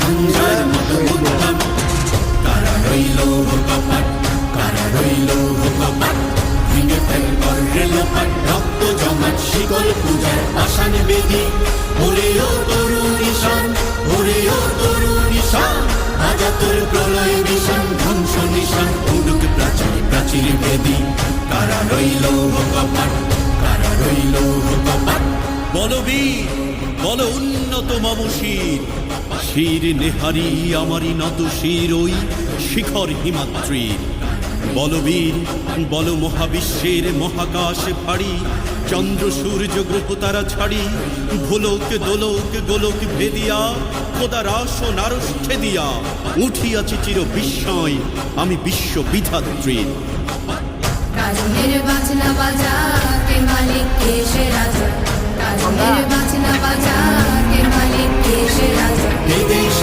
ঝঞ্ঝার মতো উদ্যম। কারা রইল কপাট, কারা রইল কপাট, ভেঙে ফেল কর রেলপাট, রক্ত জমাট শিকল পূজার পাষাণ বেদি। ওরে ও তরুণ ঈশান, ওরে ও তরুণ ঈশান, আজা তোর প্রলয় বিষাণ, ধ্বংস নিশান উড়ুক প্রাচীর প্রাচীর ভেদি। কারা রইল কপাট, কারা রইল কপাট। বলবীর বল উন্নত মম শির, শির নেহারি আমারই নত শির ওই শিখর হিমাদ্রির। বলবীর বল মহাবিশ্বের মহাকাশ ফাড়ি, চন্দ্র সূর্য গ্রহ তারা ছাড়ি, ভোলক দোলক গোলক ভেদিয়া, খোদার আসন আরশ ছেদিয়া, উঠিয়াছি চির বিস্ময় আমি বিশ্ব বিধাত্রীর। কাজের বাজনা বাজা কে মালিক কে সে রাজা, কাজের বাজনা বাজা কে মালিক কে সে রাজা। এই দেশ